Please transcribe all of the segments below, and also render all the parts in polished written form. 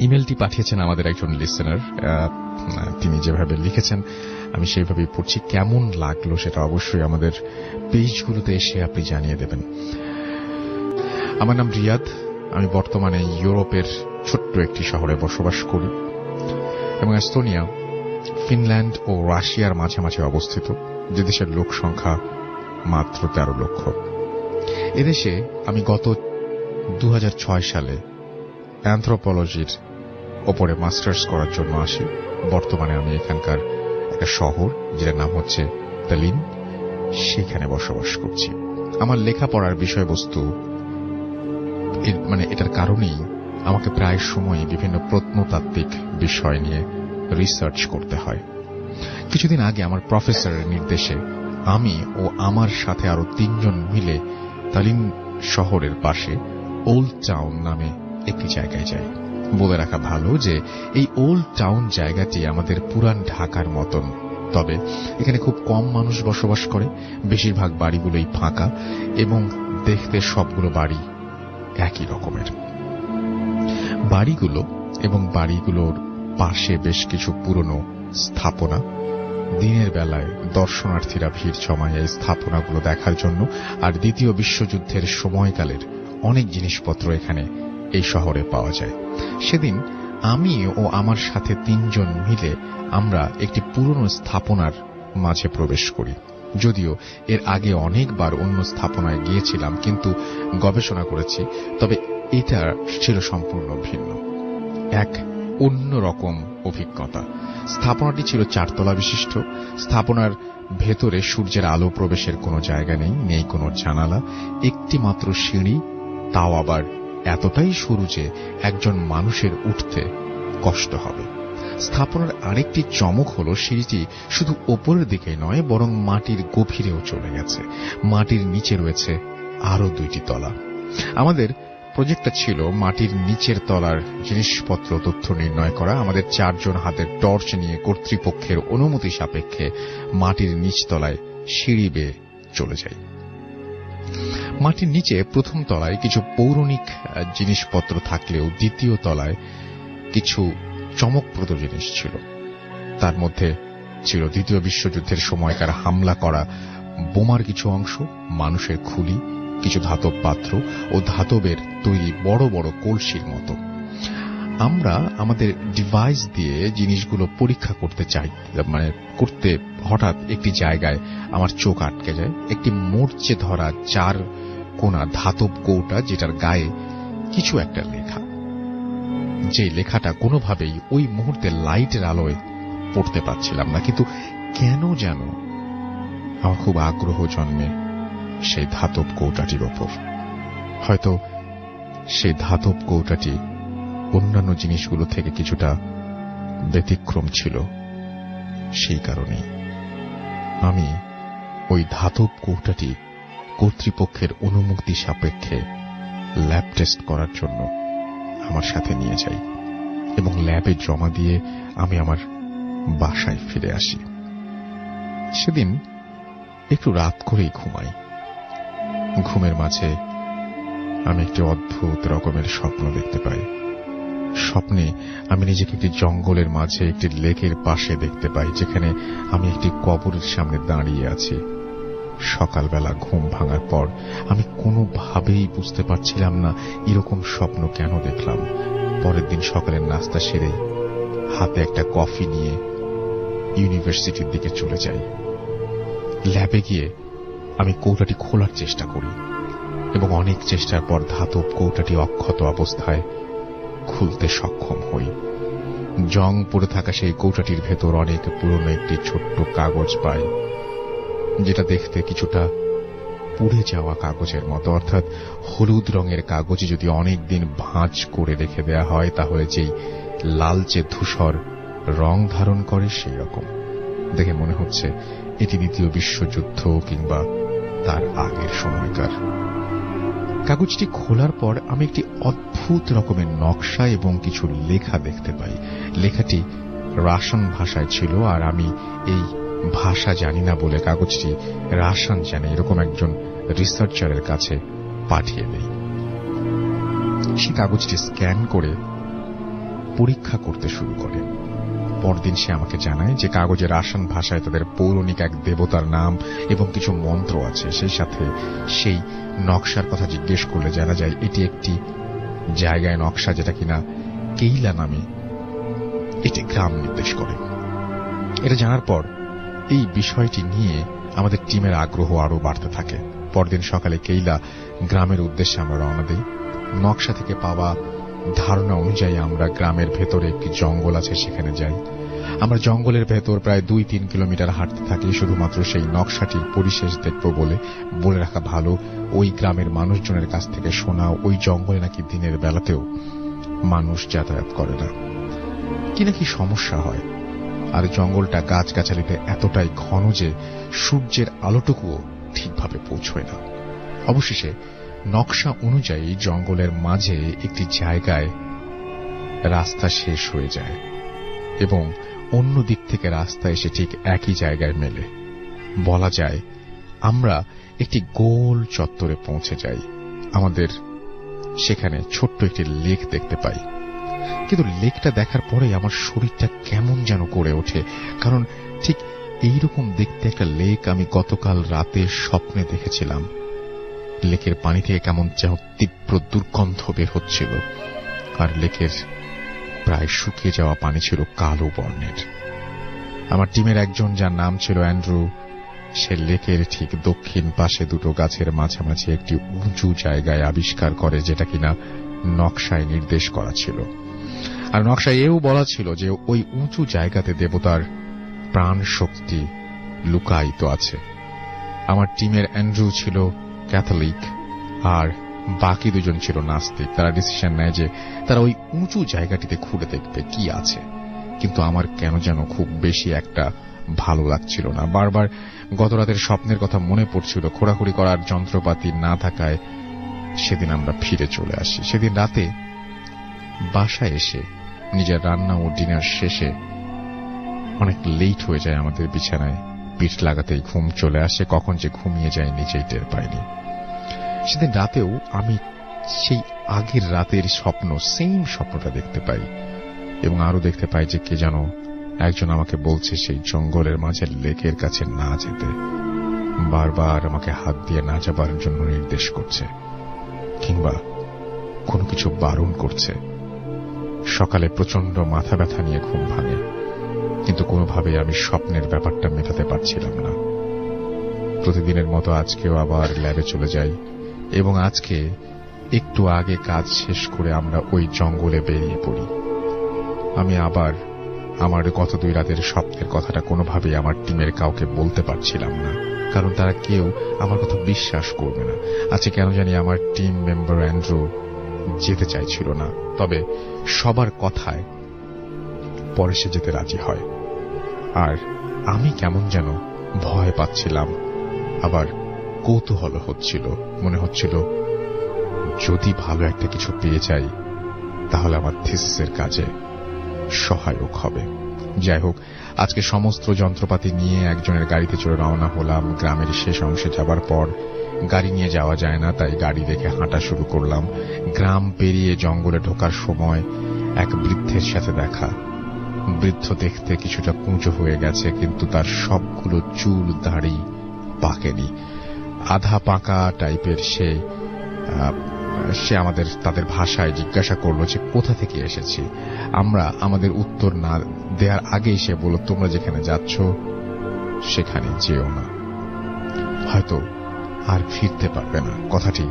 ইমেলটি পাঠিয়েছেন আমাদের একজন লিসেনার। তিনি যেভাবে লিখেছেন আমি সেইভাবেই পড়ছি। কেমন লাগলো সেটা অবশ্যই আমাদের পেজগুলোতে এসে আপনি জানিয়ে দেবেন। আমার নাম রিয়াদ। আমি বর্তমানে ইউরোপের ছোট্ট একটি শহরে বসবাস করি এবং এস্তোনিয়া ফিনল্যান্ড ও রাশিয়ার মাঝামাঝি অবস্থিত, যে দেশের লোক সংখ্যা মাত্র 13 লক্ষ। এদেশে আমি গত 2006 সালে অ্যানথ্রোপোলজির ওপরে মাস্টার্স করার জন্য আসি। বর্তমানে আমি এখানকার একটা শহর যেটার নাম হচ্ছে তালিন, সেখানে বসবাস করছি। আমার লেখাপড়ার বিষয়বস্তু এটার কারণেই আমাকে প্রায় সময় বিভিন্ন প্রত্নতাত্ত্বিক বিষয় নিয়ে রিসার্চ করতে হয়। কিছুদিন আগে আমার প্রফেসরের নির্দেশে আমি ও আমার সাথে আরো 3 জন মিলে তালিন শহরের পাশে ওল্ড টাউন নামে একটি জায়গায় যাই। বলে রাখা ভালো যে এই ওল্ড টাউন জায়গাটি আমাদের পুরান ঢাকার মতন, তবে এখানে খুব কম মানুষ বসবাস করে। বেশিরভাগ বাড়িগুলোই ফাঁকা এবং দেখতে সবগুলো বাড়ি একই রকমের। বাড়িগুলো এবং বাড়িগুলোর পাশে বেশ কিছু পুরনো স্থাপনা। দিনের বেলায় দর্শনার্থীরা ভিড় জমায় এই স্থাপনাগুলো দেখার জন্য। আর দ্বিতীয় বিশ্বযুদ্ধের সময়কালের অনেক জিনিসপত্র এখানে এই শহরে পাওয়া যায়। সেদিন আমি ও আমার সাথে 3 জন মিলে আমরা একটি পুরনো স্থাপনার মাঝে প্রবেশ করি। যদিও এর আগে অনেকবার অন্য স্থাপনায় গিয়েছিলাম, কিন্তু গবেষণা করেছি, তবে এটা ছিল সম্পূর্ণ ভিন্ন, এক অন্যরকম অভিজ্ঞতা। স্থাপনাটি ছিল 4 তলা বিশিষ্ট। স্থাপনার ভেতরে সূর্যের আলো প্রবেশের কোনো জায়গা নেই, নেই কোনো জানালা, একটি মাত্র সিঁড়ি, তাও আবার এতটাই সরু যে একজন মানুষের উঠতে কষ্ট হবে। স্থাপনার আরেকটি চমক হল সিঁড়িটি শুধু ওপরের দিকে নয়, বরং মাটির গভীরেও চলে গেছে। মাটির নিচে রয়েছে আরো 2টি তলা। আমাদের প্রজেক্টটা ছিল মাটির নিচের তলার জিনিসপত্র তথ্য নির্ণয় করা। আমাদের 4 জন হাতের টর্চ নিয়ে কর্তৃপক্ষের অনুমতি সাপেক্ষে মাটির নিচতলায় সিঁড়ি বেয়ে চলে যাই। মাটির নিচে প্রথম তলায় কিছু পৌরাণিক জিনিসপত্র থাকলেও দ্বিতীয় তলায় কিছু চমকপ্রদ জিনিস ছিল। তার মধ্যে ছিল দ্বিতীয় বিশ্বযুদ্ধের সময়কার হামলা করা বোমার কিছু অংশ, মানুষের খুলি, কিছু ধাতব পাত্র ও ধাতবের তৈরি বড় বড় কলসির মতো। আমরা আমাদের ডিভাইস দিয়ে জিনিসগুলো পরীক্ষা করতে করতে হঠাৎ একটি জায়গায় আমার চোখ আটকে যায়। একটি মরচে ধরা 4 কোণা ধাতব কৌটা, যেটার গায়ে কিছু একটা লেখা। যে লেখাটা কোনোভাবেই ওই মুহূর্তে লাইটের আলোয় পড়তে পারছিলাম না, কিন্তু কেন যেন আমার খুব আগ্রহ জন্মে সেই ধাতব কৌটাটির ওপর। হয়তো সেই ধাতব কৌটাটি অন্যান্য জিনিসগুলো থেকে কিছুটা ব্যতিক্রম ছিল, সেই কারণেই আমি ওই ধাতব কৌটাটি কর্তৃপক্ষের অনুমতি সাপেক্ষে ল্যাব টেস্ট করার জন্য আমার সাথে নিয়ে যাই এবং ল্যাবে জমা দিয়ে আমি আমার বাসায় ফিরে আসি। সেদিন একটু রাত করেই ঘুমাই। ঘুমের মাঝে আমি একটি অদ্ভুত রকমের স্বপ্ন দেখতে পাই। স্বপ্নে আমি নিজেকে একটি জঙ্গলের মাঝে একটি লেকের পাশে দেখতে পাই, যেখানে আমি একটি কবরের সামনে দাঁড়িয়ে আছি। সকালবেলা ঘুম ভাঙার পর আমি কোনোভাবেই বুঝতে পারছিলাম না এরকম স্বপ্ন কেন দেখলাম। পরের দিন সকালের নাস্তা সেরে হাতে একটা কফি নিয়ে ইউনিভার্সিটির দিকে চলে যাই। ল্যাবে গিয়ে আমি কৌটাটি খোলার চেষ্টা করি এবং অনেক চেষ্টার পর ধাতব কৌটাটি অক্ষত অবস্থায় খুলতে সক্ষম হই। জং পড়ে থাকা সেই কৌটাটির ভেতর অনেক পুরনো একটি ছোট্ট কাগজ পাই, যেটা দেখতে কিছুটা পুড়ে যাওয়া কাগজের মতো, অর্থাৎ হলুদ রঙের কাগজে যদি অনেকদিন ভাঁজ করে রেখে দেয়া হয় তাহলে যেই লালচে ধূসর রং ধারণ করে সেই রকম। দেখে মনে হচ্ছে এটি দ্বিতীয় বিশ্বযুদ্ধ কিংবা তার আগের সময়কার। কাগজটি খোলার পর আমি একটি অদ্ভুত রকমের নকশা এবং কিছু লেখা দেখতে পাই। লেখাটি রাশিয়ান ভাষায় ছিল, আর আমি এই ভাষা জানি না বলে কাগজটি রাশিয়ান জানে এরকম একজন রিসার্চারের কাছে পাঠিয়ে দেই। সে কাগজটি স্ক্যান করে পরীক্ষা করতে শুরু করে। পরদিন সে আমাকে জানায় যে কাগজের আসান ভাষায় তাদের পৌরাণিক এক দেবতার নাম এবং কিছু মন্ত্র আছে। সেই সাথে সেই নকশার কথা জিজ্ঞেস করলে জানা যায় এটি একটি জায়গায় নকশা, যেটা কিনা কেইলা নামে এটি গ্রাম নির্দেশ করে। এটা জানার পর এই বিষয়টি নিয়ে আমাদের টিমের আগ্রহ আরো বাড়তে থাকে। পরদিন সকালে কেইলা গ্রামের উদ্দেশ্যে আমরা রওনা দিই। নকশা থেকে পাওয়া ধারণা অনুযায়ী আমরা গ্রামের ভেতরে একটি জঙ্গল আছে, সেখানে যাই। আমরা জঙ্গলের ভেতর প্রায় 2-3 কিলোমিটার হাঁটতে থাকি শুধুমাত্র সেই নকশাটির পরিশেষ দেখব বলে রাখা ভালো, ওই গ্রামের মানুষজনের কাছ থেকে শোনা ওই জঙ্গলে নাকি দিনের বেলাতেও মানুষ যাতায়াত করে না, কি নাকি সমস্যা হয়। আর জঙ্গলটা গাছগাছালিতে এতটাই ঘন যে সূর্যের আলোটুকুও ঠিকভাবে পৌঁছয় না। অবশেষে নকশা অনুযায়ী জঙ্গলের মাঝে একটি জায়গায় রাস্তা শেষ হয়ে যায় এবং অন্য দিক থেকে রাস্তা এসে ঠিক একই জায়গায় মেলে। বলা যায় আমরা একটি গোল চত্বরে পৌঁছে যাই। আমাদের সেখানে ছোট্ট একটি লেক দেখতে পাই, কিন্তু লেকটা দেখার পরেই আমার শরীরটা কেমন যেন করে ওঠে, কারণ ঠিক এইরকম দেখতে একটা লেক আমি গতকাল রাতে স্বপ্নে দেখেছিলাম। লেকের পানি থেকে কেমন যেন তীব্র দুর্গন্ধ বের হচ্ছিল, আর লেকের প্রায় শুকিয়ে যাওয়া পানি ছিল কালো বর্ণের। আমার টিমের একজন, যার নাম ছিল অ্যান্ড্রু, সে লেকের ঠিক দক্ষিণ পাশে দুটো গাছের মাঝামাঝি একটি উঁচু জায়গায় আবিষ্কার করে, যেটা কিনা নকশায় নির্দেশ করা ছিল। আর নকশায় এও বলা ছিল যে ওই উঁচু জায়গাতে দেবতার প্রাণ শক্তি লুকায়িত আছে। আমার টিমের অ্যান্ড্রু ছিল ক্যাথলিক আর বাকি দুজন ছিল নাস্তিক। তারা ডিসিশন নেয় যে তারা ওই উঁচু জায়গাটিতে ঘুরে দেখবে কি আছে, কিন্তু আমার কেন যেন খুব বেশি একটা ভালো লাগছিল না। বারবার গতরাতের স্বপ্নের কথা মনে পড়ছিল। খোঁড়াখুড়ি করার যন্ত্রপাতি না থাকায় সেদিন আমরা ফিরে চলে আসি। সেদিন রাতে বাসায় এসে নিজের রান্না ও ডিনার শেষে অনেক লেট হয়ে যায় আমাদের। বিছানায় পিঠ লাগাতেই ঘুম চলে আসে। কখন যে ঘুমিয়ে যায় নিজেই টের পাইনি। সেদিন রাতেও আমি সেই আগের রাতের সেম স্বপ্নটা দেখতে পাই, এবং আরো দেখতে পাই যে কে যেন একজন আমাকে বলছে সেই জঙ্গলের মাঝে লেকের কাছে না যেতে, বারবার আমাকে হাত দিয়ে না যাবার জন্য নির্দেশ করছে, কিংবা কোনো কিছু বারণ করছে। সকালে প্রচন্ড মাথা ব্যথা নিয়ে ঘুম ভাঙে, কিন্তু কোনোভাবেই আমি স্বপ্নের ব্যাপারটা মেটাতে পারছিলাম না। প্রতিদিনের মতো আজকেও আবার ল্যাবে চলে যাই, এবং আজকে একটু আগে কাজ শেষ করে আমরা ওই জঙ্গলে বেরিয়ে পড়ি। আমি আবার আমার গত 2 রাতের স্বপ্নের কথাটা কোনোভাবেই আমার টিমের কাউকে বলতে পারছিলাম না, কারণ তারা কেউ আমার কথা বিশ্বাস করবে না। আজকে কেন জানি আমার টিম মেম্বার অ্যান্ড্রু যেতে চাইছিল না, তবে সবার কথায় পরে সে যেতে রাজি হয়। আর আমি কেমন যেন ভয় পাচ্ছিলাম, আবার কৌতূহল হচ্ছিল। মনে হচ্ছিল যদি ভালো একটা কিছু পেয়ে যাই তাহলে আমার থিসিসের কাজে সহায়ক হবে। যাই হোক, আজকে সমস্ত যন্ত্রপাতি নিয়ে একজনের গাড়িতে চড়ে রওনা হলাম। গ্রামের শেষ অংশে যাবার পর গাড়ি নিয়ে যাওয়া যায় না, তাই গাড়ি রেখে হাঁটা শুরু করলাম। গ্রাম পেরিয়ে জঙ্গলে ঢোকার সময় এক বৃদ্ধের সাথে দেখা। বৃদ্ধ দেখতে কিছুটা কুঁচো হয়ে গেছে, কিন্তু তার সবগুলো চুল দাড়ি পাকেনি, আধা পাকা টাইপের। সে তাদের ভাষায় জিজ্ঞাসা করলো যে কোথা থেকে এসেছি। আমরা আমাদের উত্তর না দেওয়ার আগেই সে বলল, তোমরা যেখানে যাচ্ছ সেখানে যেও না, হয়তো আর ফিরতে পারবে না। কথাটি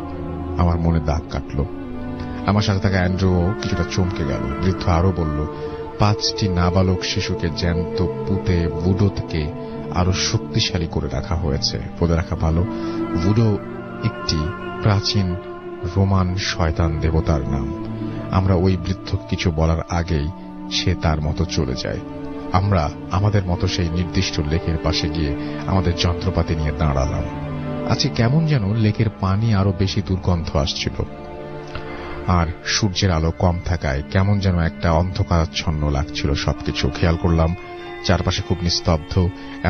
আমার মনে দাগ কাটল। আমার সাথে থাকা অ্যান্ড্রু কিছুটা চমকে গেল। বৃদ্ধ আরো বলল, 5টি নাবালক শিশুকে জ্যান্ত পুঁতে ভুডো থেকে আরো শক্তিশালী করে রাখা হয়েছে। বলে রাখা ভালো, ভুডো একটি প্রাচীন রোমান শয়তান দেবতার নাম। আমরা ওই বৃদ্ধ কিছু বলার আগেই সে তার মতো চলে যায়। আমরা আমাদের মতো সেই নির্দিষ্ট লেকের পাশে গিয়ে আমাদের যন্ত্রপাতি নিয়ে দাঁড়ালাম। আজকে কেমন যেন লেকের পানি আরো বেশি দুর্গন্ধ আসছিল, আর সূর্যের আলো কম থাকায় কেমন যেন একটা অন্ধকারাচ্ছন্ন লাগছিল সবকিছু। খেয়াল করলাম চারপাশে খুব নিস্তব্ধ,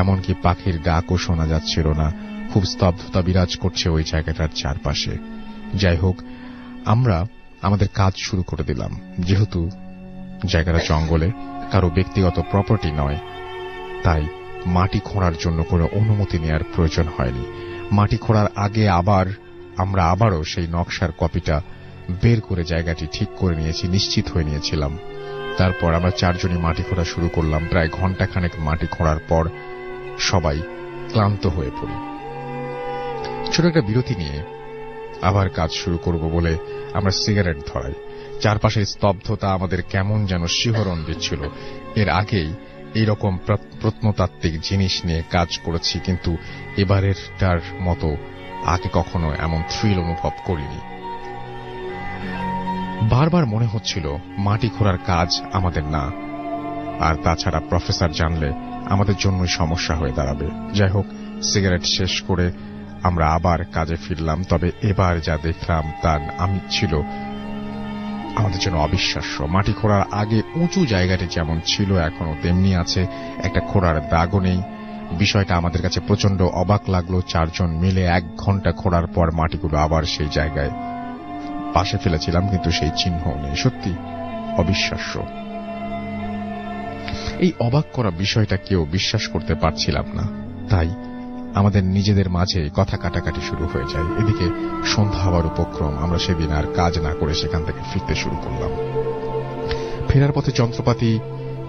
এমনকি পাখির ডাকও শোনা যাচ্ছিল না। খুব স্তব্ধতা বিরাজ করছে ওই জায়গাটার চারপাশে। যাই হোক, আমরা আমাদের কাজ শুরু করে দিলাম। যেহেতু জায়গাটা জঙ্গলে, কারো ব্যক্তিগত প্রপার্টি নয়, তাই মাটি খোঁড়ার জন্য কোনো অনুমতি নেওয়ার প্রয়োজন হয়নি। মাটি খোঁড়ার আগে আমরা আবারও সেই নকশার কপিটা বের করে জায়গাটি ঠিক করে নিয়েছি, নিশ্চিত হয়ে নিয়েছিলাম। তারপর আমরা 4 জনই মাটি খোঁড়া শুরু করলাম। প্রায় ঘণ্টাখানেক মাটি খোঁড়ার পর সবাই ক্লান্ত হয়ে পড়ি। ছোট একটা বিরতি নিয়ে আবার কাজ শুরু করব বলে আমরা সিগারেট ধরাই। চারপাশের স্তব্ধতা আমাদের কেমন যেন শিহরণ দিচ্ছিল। এর আগেই এইরকম প্রত্নতাত্ত্বিক জিনিস নিয়ে কাজ করেছি, কিন্তু এবারেরটার মতো আগে কখনো এমন থ্রিল অনুভব করিনি। বারবার মনে হচ্ছিল মাটি খোঁড়ার কাজ আমাদের না, আর তাছাড়া প্রফেসর জানলে আমাদের জন্যই সমস্যা হয়ে দাঁড়াবে। যাই হোক, সিগারেট শেষ করে আমরা আবার কাজে ফিরলাম। তবে এবার যা দেখলাম তা ছিল আমাদের জন্য অবিশ্বাস্য। মাটি খোঁড়ার আগে উঁচু জায়গাটি যেমন ছিল এখনো তেমনি আছে, একটা খোঁড়ার দাগও নেই। বিষয়টা আমাদের কাছে প্রচন্ড অবাক লাগলো। 4 জন মিলে 1 ঘন্টা খোঁড়ার পর মাটিগুলো আবার সেই জায়গায় পাশে ফেলেছিলাম, কিন্তু সেই চিহ্ন নেই। সত্যি অবিশ্বাস্য। এই অবাক করা বিষয়টা কেউ বিশ্বাস করতে পারছিলাম না, তাই আমাদের নিজেদের মাঝে কথা কাটাকাটি শুরু হয়ে যায়। এদিকে সন্ধ্যা হওয়ার উপক্রম। আমরা সেদিন আর কাজ না করে সেখান থেকে ফিরতে শুরু করলাম। ফেরার পথে যন্ত্রপাতি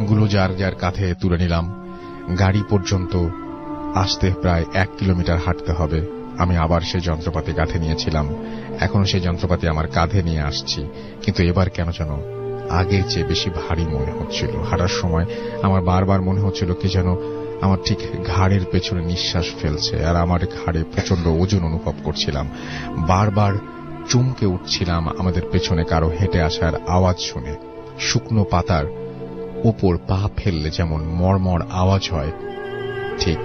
গুলো যার যার কাঁধে তুলে নিলাম। গাড়ি পর্যন্ত আসতে প্রায় 1 কিলোমিটার হাঁটতে হবে। আমি আবার সেই যন্ত্রপাতি কাঁধে নিয়েছিলাম। এখনো সেই যন্ত্রপাতি আমার কাঁধে নিয়ে আসছি, কিন্তু এবার কেন যেন আগের চেয়ে বেশি ভারী মনে হচ্ছিল। হাঁটার সময় আমার বারবার মনে হচ্ছিল কি যেন আমার ঠিক ঘাড়ের পেছনে নিঃশ্বাস ফেলছে, আর আমার ঘাড়ে প্রচন্ড ওজন অনুভব করছিলাম। বারবার চমকে উঠছিলাম আমাদের পেছনে কারো হেঁটে আসার আওয়াজ শুনে। শুকনো পাতার উপর পা ফেললে যেমন মরমর আওয়াজ হয়, ঠিক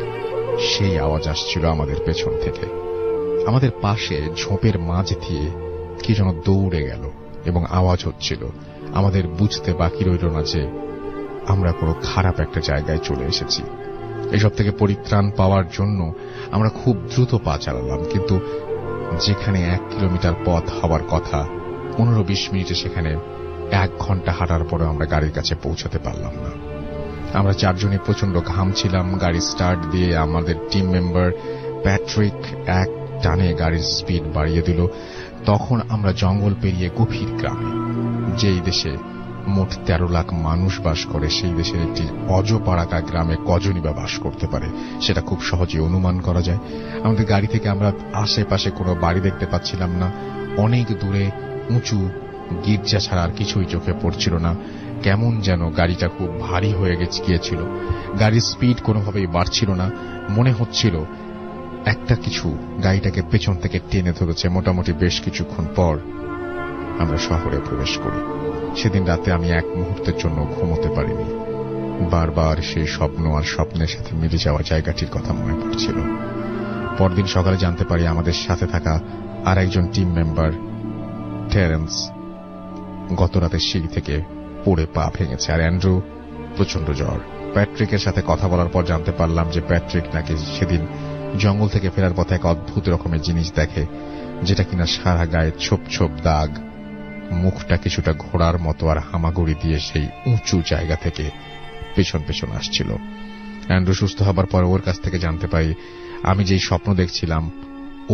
সেই আওয়াজ আসছিল আমাদের পেছন থেকে। আমাদের পাশে ঝোপের মাঝ দিয়ে কি যেন দৌড়ে গেল এবং আওয়াজ হচ্ছিল। আমাদের বুঝতে বাকি রইল না যে আমরা কোনো খারাপ একটা জায়গায় চলে এসেছি। এসব থেকে পরিত্রাণ পাওয়ার জন্য আমরা খুব দ্রুত পা চালালাম, কিন্তু যেখানে 1 কিলোমিটার পথ হওয়ার কথা 15-20 মিনিটে সেখানে 1 ঘন্টা হাঁটার পরে আমরা গাড়ির কাছে পৌঁছাতে পারলাম না। আমরা 4 জনই প্রচন্ড ঘামছিলাম। গাড়ি স্টার্ট দিয়ে আমাদের টিম মেম্বার প্যাট্রিক এক টানে গাড়ির স্পিড বাড়িয়ে দিল। তখন আমরা জঙ্গল পেরিয়ে গভীর গ্রামে, যেই দেশে মোট 13 লাখ মানুষ বাস করে, সেই দেশের একটি অজপাড়াকা গ্রামে কজনই বা বাস করতে পারে সেটা খুব সহজে অনুমান করা যায়। আমাদের গাড়ি থেকে আমরা আশেপাশে কোনো বাড়ি দেখতে পাচ্ছিলাম না। অনেক দূরে উঁচু গির্জা ছাড়া আর কিছুই চোখে পড়ছিল না। কেমন যেন গাড়িটা খুব ভারী হয়ে গিয়েছিল। গাড়ির স্পিড কোনোভাবেই বাড়ছিল না। মনে হচ্ছিল একটা কিছু গাড়িটাকে পেছন থেকে টেনে ধরেছে। মোটামুটি বেশ কিছুক্ষণ পর আমরা শহরে প্রবেশ করি। সেদিন রাতে আমি 1 মুহূর্তের জন্য ঘুমোতে পারিনি। বারবার সেই স্বপ্ন আর স্বপ্নের সাথে মিলে যাওয়া জায়গাটির কথা মনে পড়ছিল। পরদিন সকালে জানতে পারি আমাদের সাথে থাকা আর একজন টিম মেম্বার টেরেন্স গত রাতে সিঁড়ি থেকে পড়ে পা ভেঙেছে, আর অ্যান্ড্রু প্রচন্ড জ্বর। প্যাট্রিকের সাথে কথা বলার পর জানতে পারলাম যে প্যাট্রিক নাকি সেদিন জঙ্গল থেকে ফেরার পথে এক অদ্ভুত রকমের জিনিস দেখে, যেটা কিনা সারা গায়ে ছোপ ছোপ দাগ, মুখটা কিছুটা ঘোড়ার মতো, আর হামাগুড়ি দিয়ে সেই উঁচু জায়গা থেকে পেছন পেছন আসছিল। অ্যান্ড্রু সুস্থ হবার পর ওর কাছ থেকে জানতে পারি আমি যেই স্বপ্ন দেখছিলাম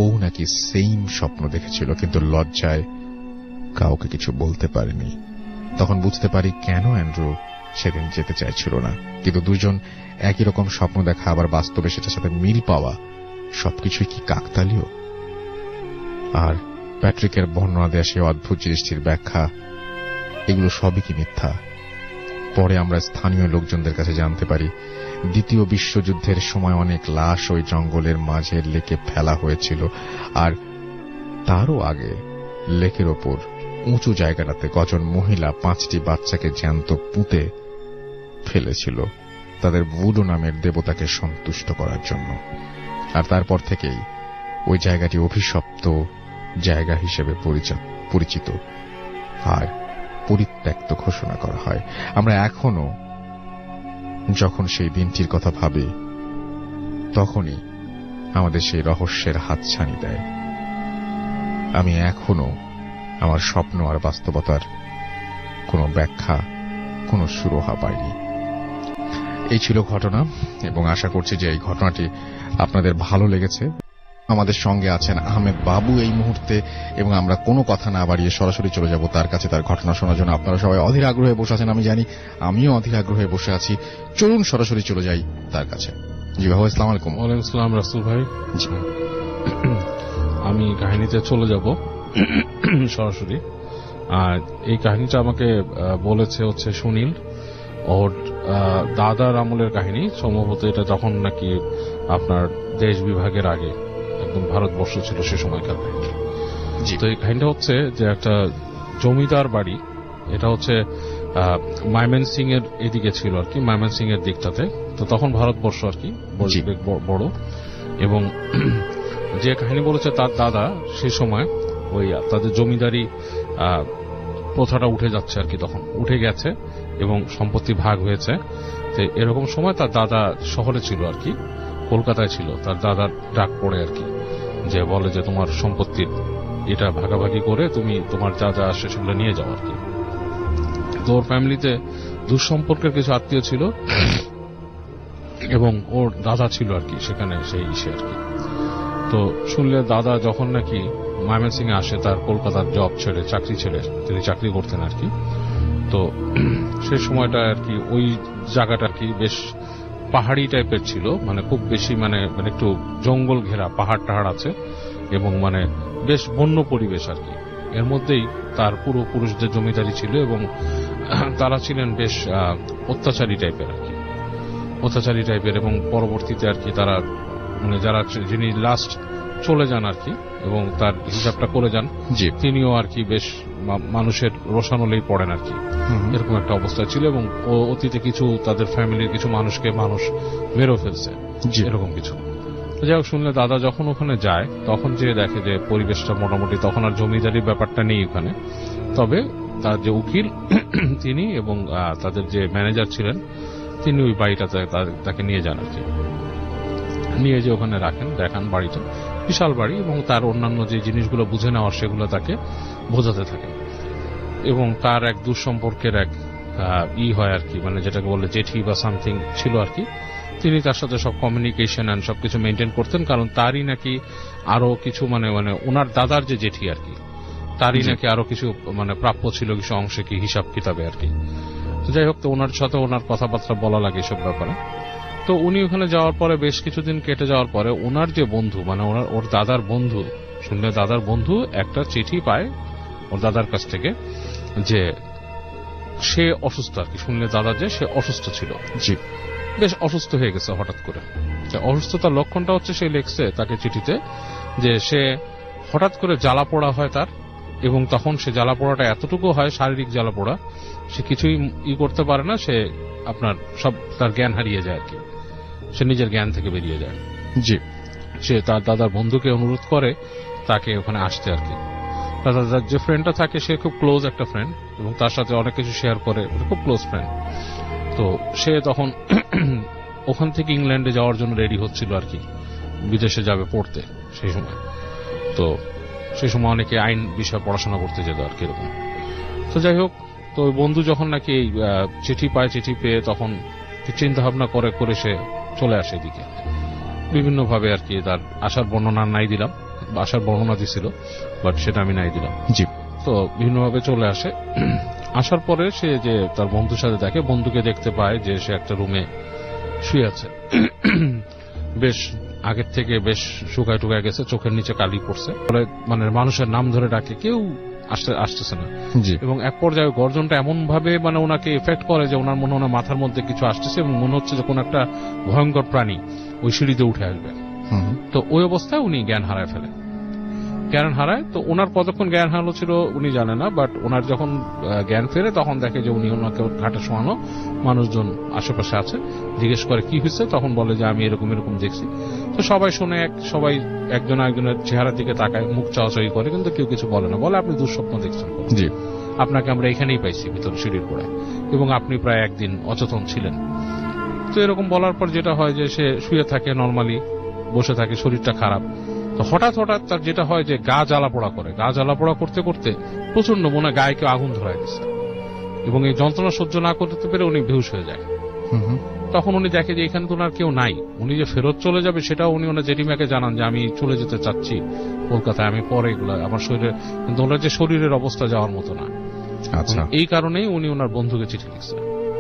ও নাকি সেম স্বপ্ন দেখেছিল, কিন্তু লজ্জায় কাউকে কিছু বলতে পারেনি। তখন বুঝতে পারি কেন অ্যান্ড্রু সেদিন যেতে চাইছিল না। কিন্তু 2 জন একই রকম স্বপ্ন দেখা, আবার বাস্তবে সেটার সাথে মিল পাওয়া, সবকিছুই কি কাকতালীয়? আর প্যাট্রিকের বর্ণনা দেয়া সেই অদ্ভুত জিনিসটির ব্যাখ্যা, এগুলো সবই কি মিথ্যা? পরে আমরা স্থানীয় লোকজনদের কাছে জানতে পারি 2য় বিশ্বযুদ্ধের সময় অনেক লাশ ওই জঙ্গলের মাঝে লেকে ফেলা হয়েছিল, আর তারও আগে লেকের ওপর উঁচু জায়গাটাতে কজন মহিলা 5টি বাচ্চাকে জ্যান্ত পুঁতে ফেলেছিল তাদের ভুডো নামের দেবতাকে সন্তুষ্ট করার জন্য। আর তারপর থেকেই ওই জায়গাটি অভিশপ্ত জায়গা হিসেবে পরিচিত আর পরিত্যক্ত ঘোষণা করা হয়। আমরা এখনো যখন সেই দিনটির কথা ভাবি, তখনই আমাদের সেই রহস্যের হাতছানি দেয়। আমি এখনো আমার স্বপ্ন আর বাস্তবতার কোনো ব্যাখ্যা, এখনো সুরাহা পায়নি। এই ছিল ঘটনা, এবং আশা করছি যে এই ঘটনাটি আপনাদের ভালো লেগেছে। আমাদের সঙ্গে আছেন আহমেদ বাবু এই মুহূর্তে, এবং আমরা কোনো কথা না বাড়িয়ে সরাসরি চলে যাব তার কাছে, তার ঘটনা শোনার জন্য। আপনারা সবাই অধীর আগ্রহে বসে আছেন, আমি জানি, আমিও অধীর আগ্রহে বসে আছি। চলুন সরাসরি চলে যাই তার কাছে। জি বাবু, আসসালামু আলাইকুম। ওয়ালাইকুম আসসালাম রাসূল ভাই। জি, আমি কাহিনীতে চলে যাব সরাসরি। আর এই কাহিনীটা আমাকে বলেছে হচ্ছে সুনীল, ওর দাদার আমলের কাহিনী। সম্ভবত এটা তখন নাকি আপনার দেশ বিভাগের আগে, একদম ভারতবর্ষ ছিল সে সময়কার কাহিনী। তো এই কাহিনীটা হচ্ছে যে একটা জমিদার বাড়ি, এটা হচ্ছে ময়মনসিং এর এদিকে ছিল আর কি, ময়মনসিং এর দিকটাতে। তো তখন ভারতবর্ষ আর কি বড়, এবং যে কাহিনী বলেছে তার দাদা সে সময় ওই তাদের জমিদারি প্রথাটা উঠে যাচ্ছে আর কি, তখন উঠে গেছে এবং সম্পত্তি ভাগ হয়েছে। তো এরকম সময় তার দাদা শহরে ছিল আর কি, কলকাতায় ছিল। তার দাদার ডাক পড়ে আর কি, যে বলে যে তোমার সম্পত্তির এটা ভাগাভাগি করে তুমি তোমার যা যা আসে সেগুলো নিয়ে যাও আর কি। তো ওর ফ্যামিলিতে দুঃসম্পর্কের কিছু আত্মীয় ছিল, এবং ওর দাদা ছিল আর কি সেখানে সেই ইসে আর কি। তো শুনলে দাদা যখন নাকি ময়মনসিং এ আসে, তার কলকাতার জব ছেড়ে, চাকরি ছেড়ে, তিনি চাকরি করতেন আর কি। তো সেই সময়টা আর কি ওই জায়গাটা আর কি বেশ পাহাড়ি টাইপের ছিল, মানে খুব বেশি মানে একটু জঙ্গল ঘেরা, পাহাড় টাহাড় আছে, এবং মানে বেশ বন্য পরিবেশ আর কি। এর মধ্যেই তার পুরুষদের জমিদারি ছিল, এবং তারা ছিলেন বেশ অত্যাচারী টাইপের আর কি, অত্যাচারী টাইপের। এবং পরবর্তীতে আর কি তারা মানে যিনি লাস্ট চলে যান আর কি, এবং তার হিসাবটা করে যান, তিনিও আর কি বেশ মানুষের রোষানলেই পড়েন আর কি, এরকম একটা অবস্থা ছিল। এবং অতীতে কিছু তাদের ফ্যামিলির কিছু মানুষকে মানুষ মেরেও ফেলছে, এরকম কিছু। যাই হোক, শুনলে দাদা যখন ওখানে যায় তখন যে দেখে যে পরিবেশটা মোটামুটি, তখন আর জমিদারির ব্যাপারটা নেই ওখানে। তবে তার যে উকিল তিনি এবং তাদের যে ম্যানেজার ছিলেন তিনি ওই বাড়িটাতে তাকে নিয়ে যান আর কি, নিয়ে যে ওখানে রাখেন, দেখান বাড়িটা, বিশাল বাড়ি, এবং তার অন্যান্য যে জিনিসগুলো বুঝে নেওয়ার সেগুলো তাকে বোঝাতে থাকেন। এবং তার এক দুঃসম্পর্কের এক হয় আর কি, মানে যেটাকে বলে জেঠি বা সামথিং ছিল আর কি। তিনি তার সাথে সব কমিউনিকেশন অ্যান্ড সবকিছু মেনটেন করতেন, কারণ তারই নাকি আরো কিছু মানে ওনার দাদার যে জেঠি আর কি, তারই নাকি আরো কিছু মানে প্রাপ্য ছিল কিছু অংশে কি হিসাব কিতাবে আর কি। তো যাই হোক, তো ওনার সাথে ওনার কথাবার্তা বলা লাগে এসব ব্যাপারে। তো উনি ওখানে যাওয়ার পরে বেশ কিছুদিন কেটে যাওয়ার পরে ওনার যে বন্ধু, মানে ওর দাদার বন্ধু, শুনলে দাদার বন্ধু একটা চিঠি পায় ওর দাদার কাছ থেকে যে সে অসুস্থ আর কি। শুনলে দাদা যে সে অসুস্থ ছিল, বেশ অসুস্থ হয়ে গেছে হঠাৎ করে। অসুস্থতার লক্ষণটা হচ্ছে সে লিখছে তাকে চিঠিতে যে সে হঠাৎ করে জ্বালা পোড়া হয় তার, এবং তখন সে জ্বালা পোড়াটা এতটুকু হয়, শারীরিক জ্বালা পোড়া, সে কিছুই করতে পারে না, সে আপনার সব তার জ্ঞান হারিয়ে যায় আর কি, সে নিজের জ্ঞান থেকে বেরিয়ে যায়। সে তার দাদার বন্ধুকে অনুরোধ করে তাকে ওখানে আসতে আর কি। তার দাদার যে ফ্রেন্ডটা থাকে সে খুব ক্লোজ একটা ফ্রেন্ড, এবং তার সাথে অনেক কিছু শেয়ার করে, খুব ক্লোজ ফ্রেন্ড। তো সে তখন ওখান থেকে ইংল্যান্ডে যাওয়ার জন্য রেডি হচ্ছিল আর কি, বিদেশে যাবে পড়তে সেই সময়। তো সেই সময় অনেকে আইন বিষয়ে পড়াশোনা করতে যেত আর কি এরকম। তো যাই হোক, তো ওই বন্ধু যখন নাকি এই চিঠি পায়, চিঠি পেয়ে তখন চিন্তা ভাবনা করে সে চলে আসে এদিকে বিভিন্নভাবে আর কি। তার আসার বর্ণনা নাই দিলাম, আসার বর্ণনা দিছিল, বাট সেটা আমি নাই দিলাম। তো বিভিন্নভাবে চলে আসে। আসার পরে সে যে তার বন্ধুর সাথে দেখে, বন্ধুকে দেখতে পায় যে সে একটা রুমে শুয়ে আছে, বেশ আগের থেকে বেশ শুকায় টুকায় গেছে, চোখের নিচে কালি পড়ছে, মানে মানুষের নাম ধরে ডাকে, কেউ আসতেছে না। এবং এক পর্যায়ে গর্জনটা এমন ভাবে মানে ওনাকে এফেক্ট করে যে ওনার মনে হয় মাথার মধ্যে কিছু আসতেছে, এবং মনে হচ্ছে যে কোন একটা ভয়ঙ্কর প্রাণী ওই সিঁড়িতে উঠে আসবে। তো ওই অবস্থায় উনি জ্ঞান হারায় ফেলে, জ্ঞান হারায়। তো ওনার কতক্ষণ জ্ঞান হারালো ছিল উনি জানে না, বাট ওনার যখন জ্ঞান ফেরে তখন দেখে যে উনি ওনাকে ঘাটে শোয়ানো, মানুষজন আশেপাশে আছে, জিজ্ঞেস করে কি হয়েছে, তখন বলে যে আমি এরকম এরকম দেখছি। তো সবাই শুনে, সবাই একজন একজনের চেহারার দিকে তাকায়, মুখ চাওয়াচাই করে, কিন্তু কেউ কিছু বলে না। বলে আপনি দুঃস্বপ্ন দেখছেন, আপনাকে আমরা এখানেই পাইছি ভিতরে সিঁড়ির গোড়ায়, এবং আপনি প্রায় একদিন অচেতন ছিলেন। তো এরকম বলার পর যেটা হয় যে সে শুয়ে থাকে, নর্মালি বসে থাকে, শরীরটা খারাপ। তো হঠাৎ তার যেটা হয় যে গা জ্বালা পোড়া করে, গা জ্বালা পোড়া করতে করতে প্রচন্ড মনে গায়ে কেউ আগুন ধরায় দিচ্ছে, এবং এই যন্ত্রণা সহ্য না করতে পেরে উনি বেহুশ হয়ে যায়। তখন উনি দেখে যে এখানে তো ওনার কেউ নাই, উনি যে ফেরত চলে যাবে সেটাও উনি ওনার জেঠিমাকে জানান যে আমি চলে যেতে চাচ্ছি কলকাতায়, আমি পরে এগুলো আমার শরীরে, কিন্তু ওনার যে শরীরের অবস্থা যাওয়ার মতো না। আচ্ছা, এই কারণেই উনি ওনার বন্ধুকে চিঠি লিখছে।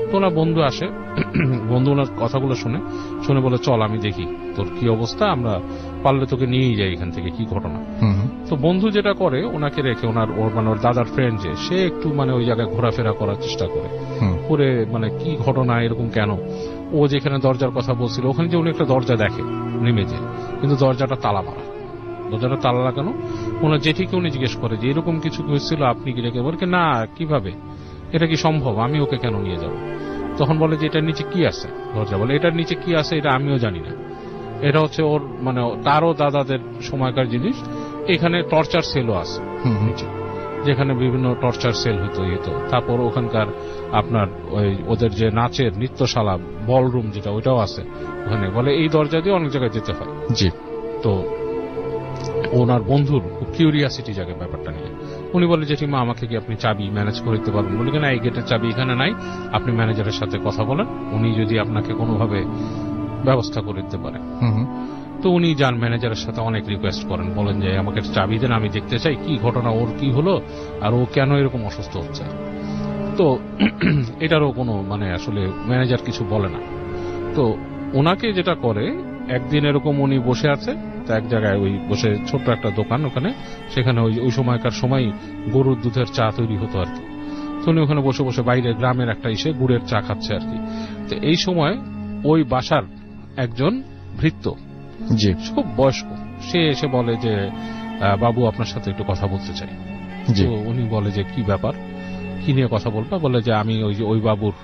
তো ওনার বন্ধু আসে, বন্ধু ওনার কথাগুলো শুনে বলে চল আমি দেখি তোর কি অবস্থা, আমরা পারলে তোকে নিয়েই যাই এখান থেকে, কি ঘটনা। তো বন্ধু যেটা করে ওনাকে রেখে ওর দাদার ফ্রেন্ড যে সে একটু ওই জায়গায় ঘোরাফেরা করার চেষ্টা করে কি ঘটনা এরকম কেন, ও যেখানে দরজার কথা বলছিল ওখানে যে উনি একটা দরজা দেখে নেমে যে, কিন্তু দরজাটা তালা মারা, দরজাটা তালা লাগানো। ওনার জেঠিকে উনি জিজ্ঞেস করে যে এরকম কিছু হয়েছিল আপনি কি রেখে, বলে না কিভাবে, এটা কি সম্ভব, আমি ওকে কেন নিয়ে যাব। তখন বলে যে এটার নিচে কি আছে, দরজা বলে এটার নিচে কি আছে এটা আমিও জানি না, এটা হচ্ছে ওর তারও দাদাদের সময়কার জিনিস, এখানে টর্চার সেলও আছে নিচে, যেখানে বিভিন্ন টর্চার সেল হতো। তারপর ওখানকার আপনার ওদের যে নাচের নৃত্যশালা বলরুম যেটা ওইটাও আছে ওখানে, বলে এই দরজা দিয়ে অনেক জায়গায় যেতে হয়। জি। তো ওনার বন্ধুর খুব কিউরিয়াসিটি জাগে ব্যাপারটা নিয়ে, উনি বলে জেঠিমা আমাকে কি আপনি চাবি ম্যানেজ করে দিতে পারবেন, বলে না এই গেটের চাবি এখানে নাই, আপনি ম্যানেজারের সাথে কথা বলেন, উনি যদি আপনাকে কোনোভাবে ব্যবস্থা করে দিতে পারে। তো উনি যান ম্যানেজারের সাথে অনেক রিকোয়েস্ট করেন, বলেন যে আমাকে চাবি দেন, আমি দেখতে চাই কি ঘটনা, ওর কি হলো আর ও কেন এরকম অসুস্থ হচ্ছে। তো এটারও কোনো আসলে ম্যানেজার কিছু বলে না। তো ওনাকে যেটা করে, একদিন এরকম উনি বসে আছে এক জায়গায়, ওই বসে ছোট্ট একটা দোকান ওখানে, সেখানে ওই সময়কার সময় গরুর দুধের চা তৈরি হতো আর কি। তো উনি ওখানে বসে বসে বাইরে গ্রামের একটা গুড়ের চা খাচ্ছে আর কি। তো এই সময় ওই বাসার একজন ভৃত্য, খুব বয়স্ক, সে এসে বলে যে বাবু আপনার সাথে একটু কথা বলতে চাই। তো উনি বলে যে কি ব্যাপার, কি নিয়ে কথা বলবা, বলে যে আমি ওই বাবুর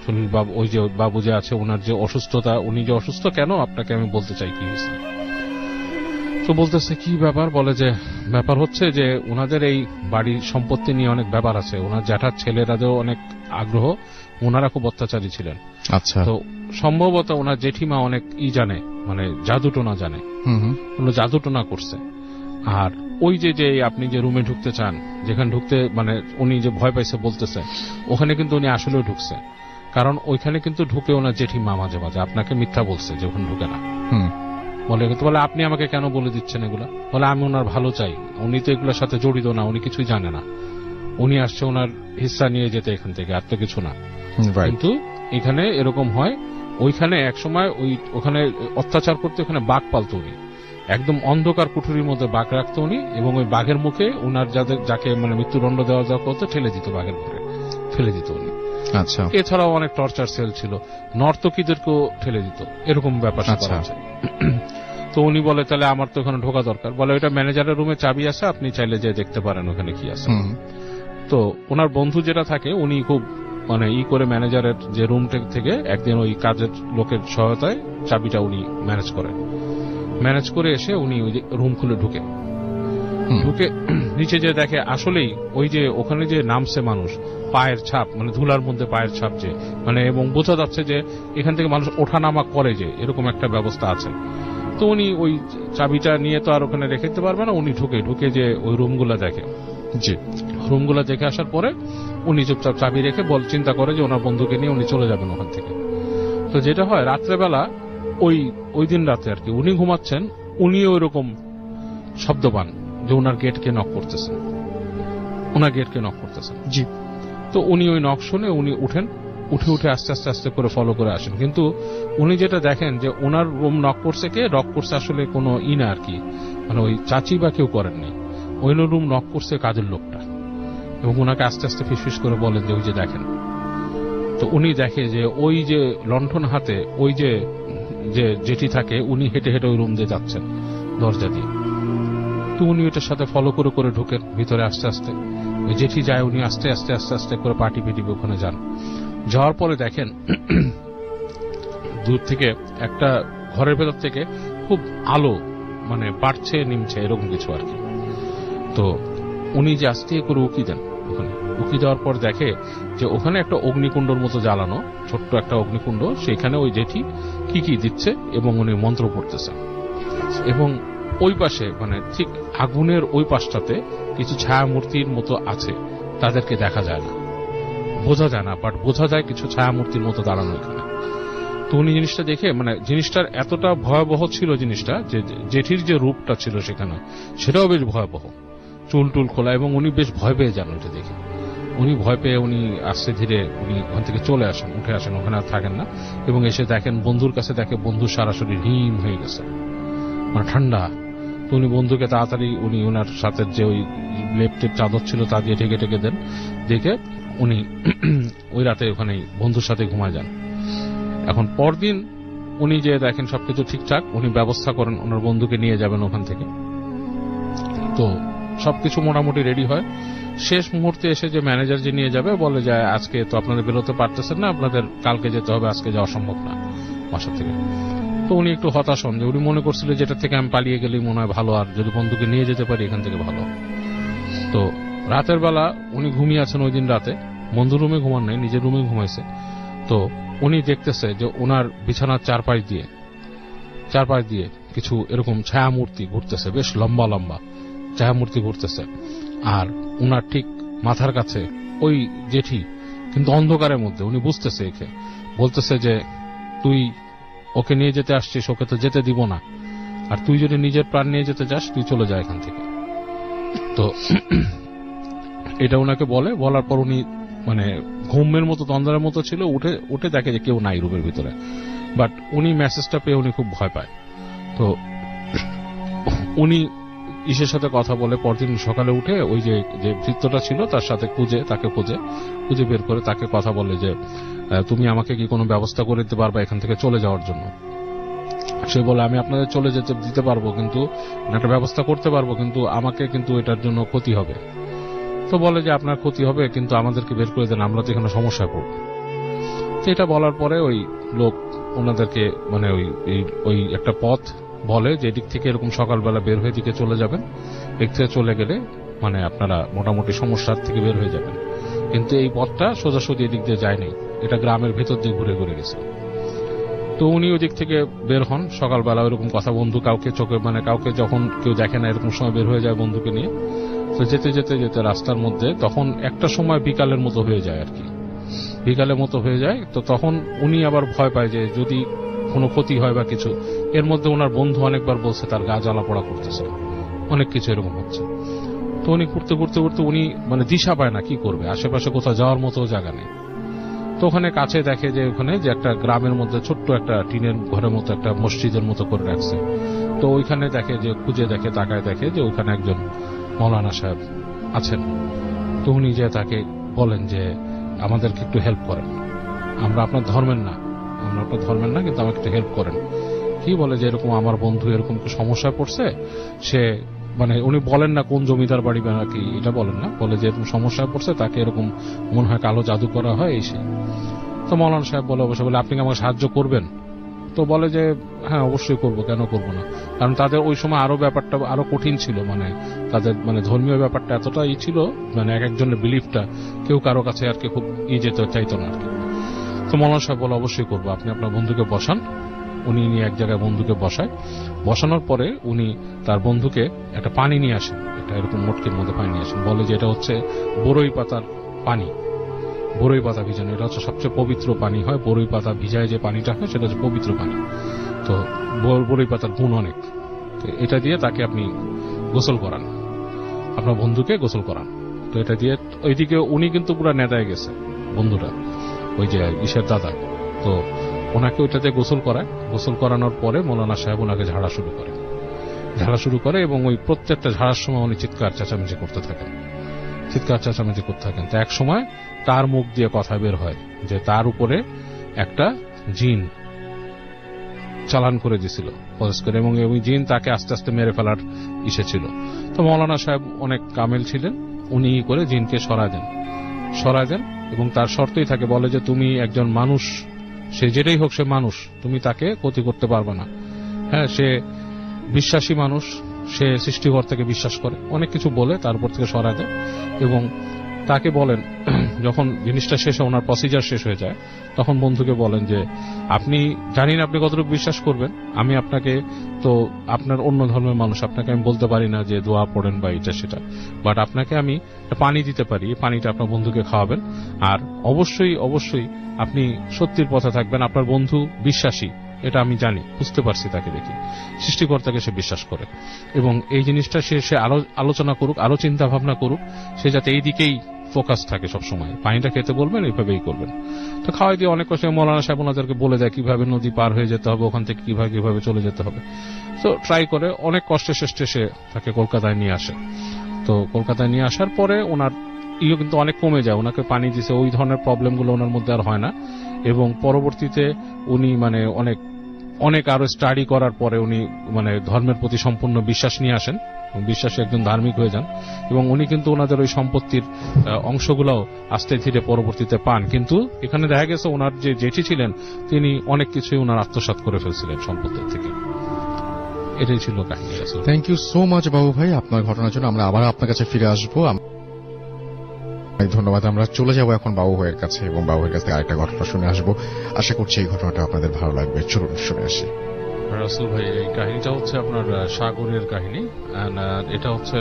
সুনীল বাবু, ওই যে বাবু যে আছে ওনার যে অসুস্থতা, উনি যে অসুস্থ কেন আপনাকে আমি বলতে চাই কি হয়েছে। তো বলতেছে কি ব্যাপার, বলে যে ব্যাপার হচ্ছে যে ওনাদের এই বাড়ির সম্পত্তি নিয়ে অনেক ব্যাপার আছে, ওনার জ্যাঠার ছেলেরাও অনেক আগ্রহ, ওনারা খুব অত্যাচারী ছিলেন। আচ্ছা। তো সম্ভবত ওনার জেঠিমা অনেক জানে, জাদুটোনা জানে, জাদুটোনা করছে। আর ওই যে আপনি যে রুমে ঢুকতে চান, যেখানে ঢুকতে উনি যে ভয় পাইছে বলতেছে, ওখানে কিন্তু উনি আসলেও ঢুকছে, কারণ ওইখানে কিন্তু ঢুকে ওনার জেঠিমা মাঝে মাঝে আপনাকে মিথ্যা বলছে যে ওখানে ঢুকে না। বলে আপনি আমাকে কেন বলে দিচ্ছেন এগুলা, বলে আমি ওনার ভালো চাই, উনি তো এগুলোর সাথে জড়িত না, উনি কিছুই জানে না, উনি আসছে ওনার হিস্সা নিয়ে যেতে এখান থেকে, আর তো কিছু না। কিন্তু এখানে এরকম হয়, ওইখানে একসময় ওখানে অত্যাচার করতে ওখানে বাঘ পালতো উনি, একদম অন্ধকার কুঠুরির মধ্যে বাঘ রাখতো উনি, এবং ওই বাঘের মুখে ওনার যাকে মৃত্যুদণ্ড দেওয়া করতো ঠেলে দিত, বাঘের ঘরে ফেলে দিত উনি। আচ্ছা। এছাড়াও অনেক টর্চার সেল ছিল, নর্তকীদেরকেও ঠেলে দিত, এরকম ব্যাপার আছে। তো উনি বলে তাহলে আমার তো ওখানে ঢোকা দরকার, বলে ওইটা ম্যানেজারের রুমে চাবি আছে, আপনি চাইলে যে দেখতে পারেন ওখানে কি আছে। তো ওনার বন্ধু যেটা থাকে উনি খুব করে ম্যানেজারের যে রুম থেকে একদিন ওই কাজের লোকের সহায়তায় চাবিটা উনি ম্যানেজ করে এসে উনি ওই রুম খুলে ঢুকে নিচে যে দেখে আসলেই ওই যে ওখানে যে নামছে মানুষ, পায়ের ছাপ, ধুলার মধ্যে পায়ের ছাপ যে এবং বোঝা যাচ্ছে যে এখান থেকে মানুষ ওঠানামা করে, যে এরকম একটা ব্যবস্থা আছে। তো উনি ওই চাবিটা নিয়ে তো আর ওখানে রেখে দিতে পারবে না, উনি ঢুকে যে ওই রুমগুলা দেখে, রুমগুলা দেখে আসার পরে উনি চুপচাপ চাবি রেখে চিন্তা করে যে ওনার বন্ধুকে নিয়ে উনি চলে যাবেন ওখান থেকে। তো যেটা হয় রাত্রেবেলা, ওই দিন রাতে আর কি, উনি ঘুমাচ্ছেন, উনিও ওই রকম শব্দ পান যে ওনার গেটকে নক করতেছেন। জি। তো উনি ওই নক শুনে উনি উঠে আস্তে আস্তে করে ফলো করে আসেন, কিন্তু উনি যেটা দেখেন যে ওনার রুম নক করছে আসলে কোনো না আর কি, ওই চাচি বা কেউ করেননি, ওই রুম নক করছে কাজের লোকটা, এবং ওনাকে আস্তে আস্তে ফিসফিস করে বলেন যে ওই যে দেখেন। তো উনি দেখে যে ওই যে লণ্ঠন হাতে ওই যে জেঠি থাকে, উনি হেঁটে ওই রুম দিয়ে যাচ্ছেন দরজা দিয়ে। তো উনি ওইটার সাথে ফলো করে ঢুকেন ভিতরে আস্তে আস্তে, ওই জেঠি যায়, উনি আস্তে আস্তে করে পাটি ওখানে যান। যাওয়ার পরে দেখেন দূর থেকে একটা ঘরের ভেতর থেকে খুব আলো বাড়ছে নিমছে এরকম কিছু আর কি। তো উনি যে আস্তে করে উকি দেন, ওখানে উকি দেওয়ার পর দেখে যে ওখানে একটা অগ্নিকুণ্ডর মতো জ্বালানো, ছোট্ট একটা অগ্নিকুণ্ড, সেখানে ওই জেঠি কি দিচ্ছে এবং উনি মন্ত্র পড়তেছেন। এবং ওই পাশে ঠিক আগুনের ওই পাশটাতে কিছু ছায়া মূর্তির মতো আছে, তাদেরকে দেখা যায় না, বোঝা যায় না, বাট বোঝা যায় কিছু ছায়ামূর্তির মতো দাঁড়ানো এখানে। তো উনি জিনিসটা দেখে মানে জিনিসটার এতটা ভয়াবহ ছিল জিনিসটা, যে জেঠির যে রূপটা ছিল সেখানে সেটাও বেশ ভয়াবহ, চুল টুল খোলা, এবং উনি বেশ ভয় পেয়ে যান ওইটা দেখে। উনি ভয় পেয়ে উনি আস্তে ধীরে উনি ওখান থেকে চলে আসেন, উঠে আসেন, ওখানে আর থাকেন না, এবং এসে দেখেন বন্ধুর কাছে, দেখে বন্ধু সরাসরি হিম হয়ে গেছে, মানে ঠান্ডা। তো উনি বন্ধুকে তাড়াতাড়ি উনি ওনার সাথে যে ওই লেপটের চাদর ছিল তা দিয়ে ঢেকে ঢেকে দেন, দেখে উনি ওই রাতে ওখানে বন্ধুর সাথে ঘুমায় যান। এখন পরদিন উনি যে দেখেন সবকিছু ঠিকঠাক, উনি ব্যবস্থা করেন ওনার বন্ধুকে নিয়ে যাবেন ওখান থেকে। তো সবকিছু মোটামুটি রেডি হয়। শেষ মুহূর্তে এসে যে ম্যানেজার যে নিয়ে যাবে বলে যে আজকে তো আপনাদের বেরোতে পারতেছেন না, আপনাদের কালকে যেতে হবে, আজকে যাওয়া সম্ভব না বাসা থেকে। তো উনি একটু হতাশ হন, যে উনি মনে করছিলেন যেটা থেকে আমি পালিয়ে গেলেই মনে হয় ভালো, আর যদি বন্ধুকে নিয়ে যেতে পারি এখান থেকে ভালো। তো রাতের বেলা উনি ঘুমিয়ে আছেন ওই দিন রাতে, বন্ধু রুমে ঘুমান নাই, নিজের রুমে ঘুমাইছে। তো উনি দেখতেছে যে ওনার বিছানার চারপাশ দিয়ে কিছু এরকম ছায়ামূর্তি ঘুরতেছে, বেশ লম্বা লম্বা ছায়ামূর্তি ঘুরতেছে। আর উনার ঠিক মাথার কাছে ওই জেঠি, কিন্তু অন্ধকারের মধ্যে, উনি বুঝতেছে, একে বলতেছে যে তুই ওকে নিয়ে যেতে আসছিস, ওকে তো যেতে দিব না, আর তুই যদি নিজের প্রাণ নিয়ে যেতে চাস তুই চলে যা এখান থেকে। তো এটা ওনাকে বলার পর উনি মানে ঘুমের মতো তন্দ্রার মতো ছিল, উঠে দেখে যে কেউ নাই রুমের ভিতরে। বাট উনি মেসেজটা পেয়ে উনি খুব ভয় পায়। তো উনি ইসের সাথে কথা বলে, পরদিন সকালে উঠে ওই যে ভৃত্যটা ছিল তার সাথে তাকে খুঁজে বের করে তাকে কথা বলে যে তুমি আমাকে কি কোনো ব্যবস্থা করে দিতে পারবা এখান থেকে চলে যাওয়ার জন্য। সে বলে আমি আপনাদের চলে যেতে দিতে পারবো, কিন্তু একটা ব্যবস্থা করতে পারবো, কিন্তু আমাকে কিন্তু এটার জন্য ক্ষতি হবে। তো বলে যে আপনার ক্ষতি হবে, কিন্তু আমাদেরকে বের করে দেন, আমরা তো এখানে সমস্যায় পড়ব। তো এটা বলার পরে ওই লোক ওনাদেরকে মানে ওই একটা পথ বলে যে এদিক থেকে এরকম সকালবেলা বের হয়ে দিকে চলে যাবেন, এদিক থেকে চলে গেলে মানে আপনারা মোটামুটি সমস্যার থেকে বের হয়ে যাবেন। কিন্তু এই পথটা সোজাসুজি এদিক দিয়ে যায়নি, এটা গ্রামের ভেতর দিয়ে ঘুরে ঘুরে গেছে। তো উনি ওই দিক থেকে বের হন সকালবেলা, ওইরকম কথা, বন্ধু কাউকে চোখে মানে কাউকে যখন কেউ দেখে না এরকম সময় বের হয়ে যায় বন্ধুকে নিয়ে। তো যেতে যেতে যেতে রাস্তার মধ্যে তখন একটা সময় বিকালের মতো হয়ে যায় আর কি, বিকালের মতো হয়ে যায়। তো তখন উনি আবার ভয় পায় যে যদি কোনো ক্ষতি হয় বা কিছু। এর মধ্যে ওনার বন্ধু অনেকবার বলছে তার গা জ্বালা পোড়া করতেছে, অনেক কিছু এরকম হচ্ছে। তো উনি ঘুরতে ঘুরতে ঘুরতে উনি মানে দিশা পায় না কি করবে, আশেপাশে কোথাও যাওয়ার মতো জায়গা নেই। তো ওখানে কাছে দেখে যে ওখানে যে একটা গ্রামের মধ্যে ছোট্ট একটা টিনের ঘরের মতো একটা মসজিদের মতো করে রাখছে। তো ওইখানে দেখে যে খুঁজে দেখে, তাকায় দেখে যে ওইখানে একজন মৌলানা সাহেব আছেন। তো উনি যে তাকে বলেন যে আমাদেরকে একটু হেল্প করেন, আমরা আপনার ধর্মের না, কিন্তু আমাকে একটু হেল্প করেন। কি বলে যে এরকম আমার বন্ধু এরকম সমস্যায় পড়ছে, সে মানে উনি বলেন না কোন জমিদার বাড়ি বা নাকি, এটা বলেন না, বলে যে এরকম সমস্যায় পড়ছে, তাকে এরকম মনে হয় কালো জাদু করা হয় এই সে। তো মৌলানা সাহেব বলে অবশ্যই, বলে আপনি কি আমাকে সাহায্য করবেন? তো বলে যে হ্যাঁ অবশ্যই করব, কেন করব না। কারণ তাদের ওই সময় আরো ব্যাপারটা আরো কঠিন ছিল, মানে তাদের মানে ধর্মীয় ব্যাপারটা এতটা ছিল, মানে এক একজনের বিলিফটা কেউ কারো কাছে আর কি খুব যেতে চাইতো না আর কি। তো মৌলানা সাহেব বলে অবশ্যই করবো, আপনি আপনার বন্ধুকে বসান। উনি নিয়ে এক জায়গায় বন্ধুকে বসায়, বসানোর পরে উনি তার বন্ধুকে একটা পানি নিয়ে আসেন, একটা এরকম মটকির মধ্যে পানি নিয়ে আসেন। বলে যে এটা হচ্ছে বরই পাতার পানি, বরই পাতা ভিজানো, এটা হচ্ছে সবচেয়ে পবিত্র পানি হয়, বরই পাতা ভিজায় যে পানিটা হয় সেটা হচ্ছে পবিত্র পানি। তো বরই পাতার গুণ অনেক, তো এটা দিয়ে তাকে আপনি গোসল করান, আপনার বন্ধুকে গোসল করান। তো এটা দিয়ে ওইদিকে উনি কিন্তু পুরো নেতায় গেছে বন্ধুটা, ওই যে ইসের দাদা। তো ওনাকে ওইটাতে গোসল করায়, গোসল করানোর পরে মৌলানা সাহেব ওনাকে ঝাড়া শুরু করে এবং ওই প্রত্যেকটা ঝাড়ার সময় উনি চিৎকার চেঁচামেচি করতে থাকেন। তো এক সময় তার মুখ দিয়ে কথা বের হয় যে তার উপরে একটা জিন চালান করে দিয়েছিল করে, এবং ওই জিন তাকে আস্তে আস্তে মেরে ফেলার ইসে ছিল। তো মৌলানা সাহেব অনেক কামেল ছিলেন, উনি করে জিনকে সরায় দেন এবং তার শর্তই থাকে, বলে যে তুমি একজন মানুষ, সে যেটাই হোক সে মানুষ, তুমি তাকে ক্ষতি করতে পারবে না। হ্যাঁ, সে বিশ্বাসী মানুষ, সে সৃষ্টিকর্তাকে বিশ্বাস করে, অনেক কিছু বলে তারপর থেকে সরায় দেয় এবং তাকে বলেন যখন জিনিসটা শেষে ওনার প্রসিজার শেষ হয়ে যায় তখন বন্ধুকে বলেন যে আপনি জানি না আপনি কতটুকু বিশ্বাস করবেন, আমি আপনাকে তো আপনার অন্য ধর্মের মানুষ, আপনাকে আমি বলতে পারি না যে দোয়া পড়েন বা এটা সেটা, বাট আপনাকে আমি পানি দিতে পারি, পানিটা আপনার বন্ধুকে খাওয়াবেন, আর অবশ্যই অবশ্যই আপনি সত্যির পথে থাকবেন, আপনার বন্ধু বিশ্বাসী, এটা আমি জানি, বুঝতে পারছি, তাকে দেখি সৃষ্টিকর্তাকে সে বিশ্বাস করে, এবং এই জিনিসটা সে আলোচনা করুক, আরো চিন্তা ভাবনা করুক, সে যাতে এই দিকেই ফোকাস থাকে সবসময়। পানিটা খেতে বলবেন, এইভাবেই করবেন। তো খাওয়াই দিয়ে অনেক কষ্ট মৌলানা সাহেব ওনাদেরকে বলে দেয় কিভাবে নদী পার হয়ে যেতে হবে, ওখান থেকে কিভাবে চলে যেতে হবে। তো ট্রাই করে অনেক কষ্টে শেষে সে তাকে কলকাতায় নিয়ে আসে। তো কলকাতায় নিয়ে আসার পরে ওনার কিন্তু অনেক কমে যায়, ওনাকে পানি দিছে, ওই ধরনের প্রবলেমগুলো ওনার মধ্যে আর হয় না, এবং পরবর্তীতে উনি মানে অনেক আরো স্টাডি করার পরে উনি মানে ধর্মের প্রতি সম্পূর্ণ বিশ্বাস নিয়ে আসেন, বিশ্বাসী একজন ধার্মিক হয়ে যান, এবং উনি কিন্তু ওনাদের ওই সম্পত্তির অংশগুলোও আস্তে ধীরে পরবর্তীতে পান। কিন্তু এখানে দেখা গেছে ওনার যে জেঠি ছিলেন তিনি অনেক কিছুই ওনার আত্মসাৎ করে ফেলছিলেন সম্পত্তির থেকে। এটাই ছিল কাহিনী। থ্যাংক ইউ সো মাচ বাবু ভাই আপনার ঘটনার জন্য। আমরা আবার আপনার কাছে ফিরে আসবো। ধন্যবাদ। আমরা চলে যাব এখন বাবু ভাইয়ের কাছে এবং বাবু ভাইয়ের কাছ থেকে আরেকটা ঘটনা শুনে আসবো। আশা করছি এই ঘটনাটা আপনাদের ভালো লাগবে। চলুন শুনে আসি। রাসেল ভাই, এই কাহিনীটা হচ্ছে আপনার সাগরের কাহিনী। এটা হচ্ছে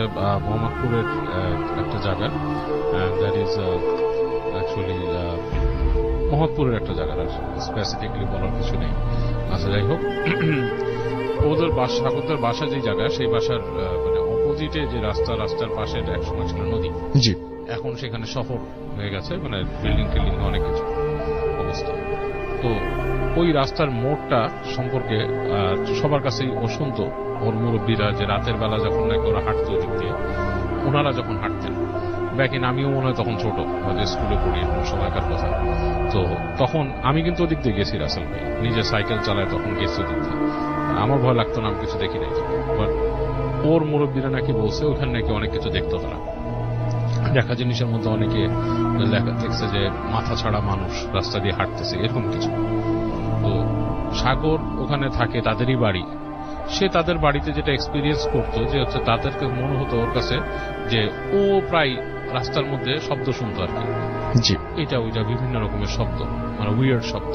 মোহাম্মদপুরের একটা জায়গা, দ্যাট ইজ অ্যাকচুয়ালি মোহাম্মদপুরের একটা জায়গা, স্পেসিফিকলি বলার কিছু নেই। আচ্ছা, যাই হোক, ওদের সাগরদের বাসা যে জায়গা, সেই বাসার মানে অপোজিটে যে রাস্তার পাশে একসময় ছিল নদী। জি। এখন সেখানে শহর হয়ে গেছে, মানে বিল্ডিং টিল্ডিং অনেক কিছু অবস্থা। তো ওই রাস্তার মোড়টা সম্পর্কে সবার কাছেই ও শুনত, ওর মুরব্বীরা, যে রাতের বেলা যখন নাকি ওরা হাঁটতো ওদিক দিয়ে, ওনারা যখন হাঁটতেন, ব্যাক ইন আমিও মনে হয় তখন ছোট, হয়তো স্কুলে পড়ি, এরকম সময়কার কথা। তো তখন আমি কিন্তু ওদিক দিয়ে গেছি রাসেল ভাই, নিজে সাইকেল চালায় তখন গেছি ওদিক দিয়ে, আমার ভয় লাগতো না, আমি কিছু দেখি নাই। বাট ওর মুরব্বীরা নাকি বলছে ওখানে নাকি অনেক কিছু দেখতো তারা, দেখা জিনিসের মধ্যে অনেকে দেখছে যে মাথা ছাড়া মানুষ রাস্তা দিয়ে হাঁটতেছে, এরকম কিছু। তো সাগর ওখানে থাকে, তাদেরই বাড়ি, সে তাদের বাড়িতে যেটা এক্সপিরিয়েন্স করতো যে হচ্ছে তাদেরকে মনে হতো ওর কাছে যে ও প্রায় রাস্তার মধ্যে শব্দ শুনতো আর কি, এটা ওইটা বিভিন্ন রকমের শব্দ, মানে উইয়ার্ড শব্দ।